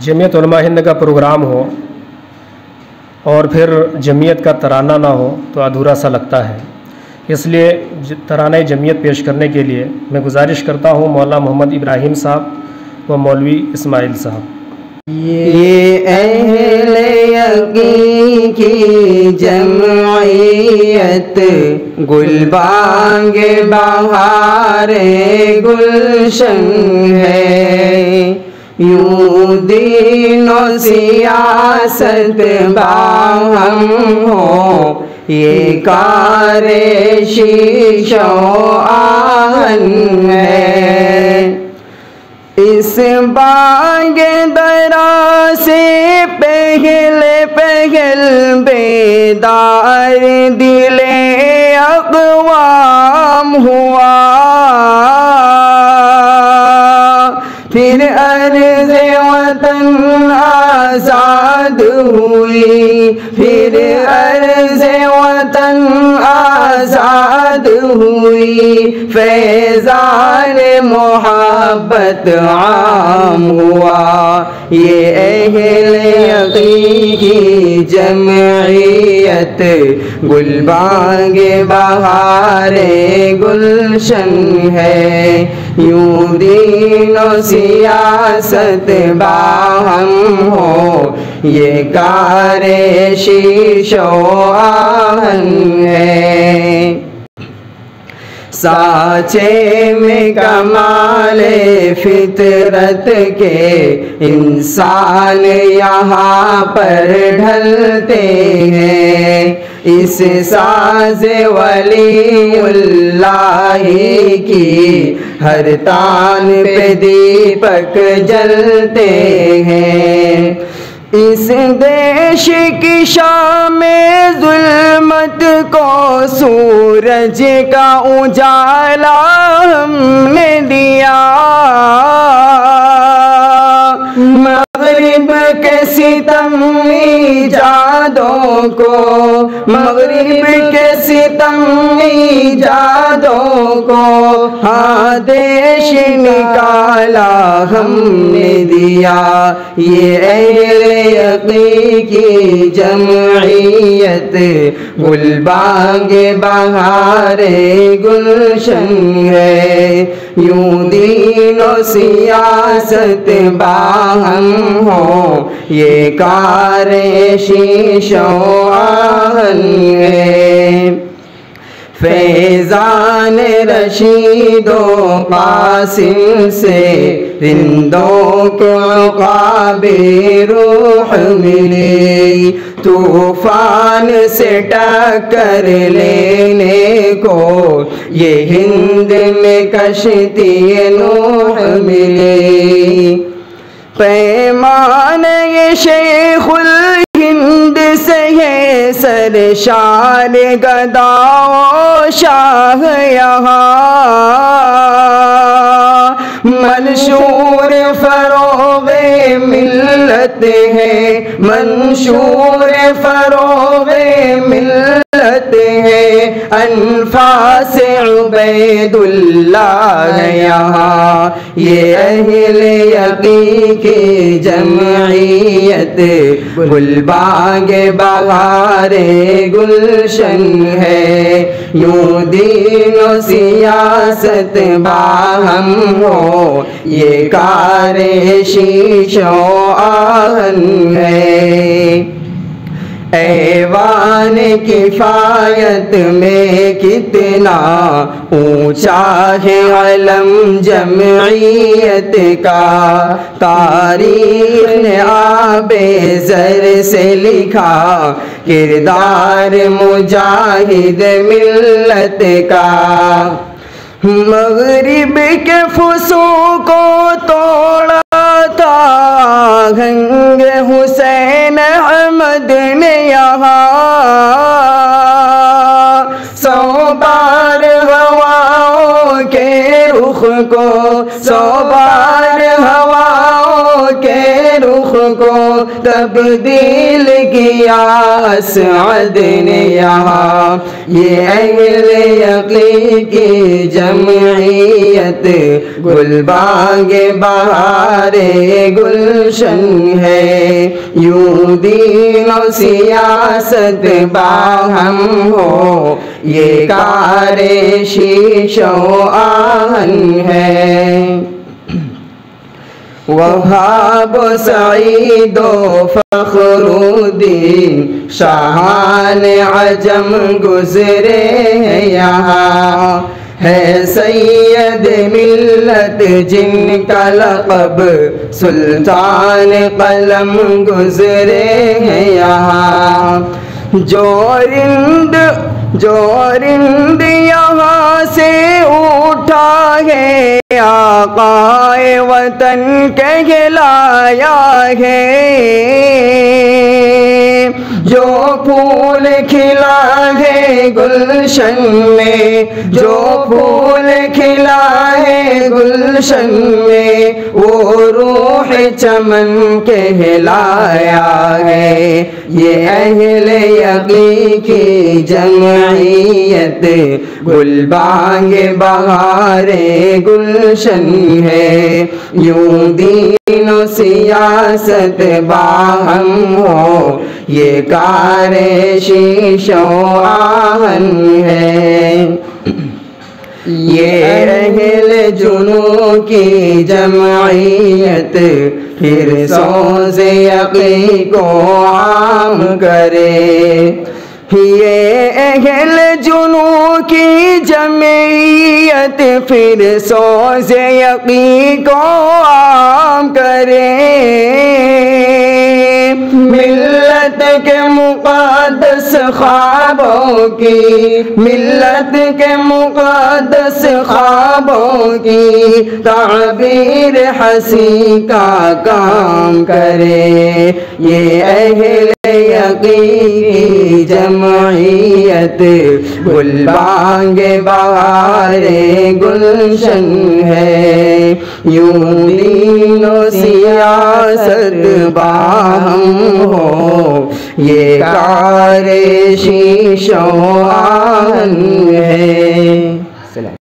جمعیت علماء ہند کا پروگرام ہو اور پھر جمعیت کا ترانہ نہ ہو تو ادھورا سا لگتا ہے. اس لیے ترانہ جمعیت پیش کرنے کے لیے میں گزارش کرتا ہوں مولانا محمد ابراہیم صاحب و مولوی اسماعیل صاحب. یہ اہل یقین کی جمعیت گلبانگ بہار گلشن ہے، یوں دین و سیاست باہم ہو، یہ کار شیش و آہن ہے. اس بانگ درا سے پہل بیدار دل اقوام ہوا، پھر عرض وطن آزاد ہوئی، پھر عرض وطن آزاد ہوئی، فیضان محبت عام ہوا. یہ اہل یقین کی جمعیت گلبانگ بہار گلشن ہے، یوں دین و سیاست باہم ہو، یہ کار شیش و آہن ہے. سانچے میں کمال فطرت کے انسان یہاں پر ڈھلتے ہیں، اس ساز ولی اللہ کی ہر تان پہ دیپک جلتے ہیں. اس دیش کی شام ظلمت کو سورج کا اجالا ہم نے دیا، مغرب کے ستم ایجادوں کو، مغرب کے ستم ایجادوں کو ہاں دیش نکالا ہم نے دیا. یہ اہل یقین کی جمعیت گلبانگ بہار گلشن ہے، یوں دین و سیاست باہم ہو، یہ کار شیش و آہن ہے. فیضان رشید و قاسم سے رندوں کو عقاب روح ملی، طوفان سے ٹکر لینے کو یہ ہند میں کشتی نوح ملی. پیمان یہ شیخ الہند سے ہے سرشار گدا و شاہ یہاں، منشور فروغ ملت ہے، منشور فروغ ملت ہے، انفاس عبید اللہ ہے یہاں. یہ اہل یقین کی جمعیت گلبانگ بہار گلشن ہے، یوں دین و سیاست باہم ہو، یہ کار شیش و آہن ہے. ایوان کفایت میں کتنا اونچا ہے علم جمعیت کا، تاریخ نے آب زر سے لکھا کردار مجاہد ملت کا. مغرب کے فسوں کو توڑا تھا گنگ حسین احمد نے یہاں، 100 بار ہواؤں کے رخ کو، 100 بار ہواؤں کے رخ رخ کو تبدیل کیا اسعد نے یہاں. یہ اہل یقین کی جمعیت گلبانگ بہار گلشن ہے. یوں دین و سیاست باہم ہو یہ کار شیش و آہن ہے. وہاب سعید و فخر الدین شاہان عجم گزرے ہیں یہاں. ہے سید ملت جن کا لقب سلطان قلم گزرے ہیں یہاں. جو رند یہاں سے اٹھا ہے آقا وطن کہلایا ہے. جو پھول کھلا ہے گلشن میں جو پھول کھلا ہے گلشن میں وہ روح چمن کہلایا ہے. یہ اہل یقین کی جمعیت گلبانگ بہار گلشن ہے. یوں دین و سیاست باہم ہو یہ کار شیش و آہن ہے. یہ اہل جنوں کی جمعیت پھر سوز یقین کو عام کرے. یہ اہل جنوں کی جمعیت پھر سوز یقین کو عام کرے. ملت کے مقدس خوابوں کی ملت کے مقدس خوابوں کی تعبیر حسین کا کام کرے. یہ اہل یقین کی جمعیت گلبانگ بہار گلشن ہے. یوں دین و سیاست باہم ہو یہ کار شیش و آہن ہے.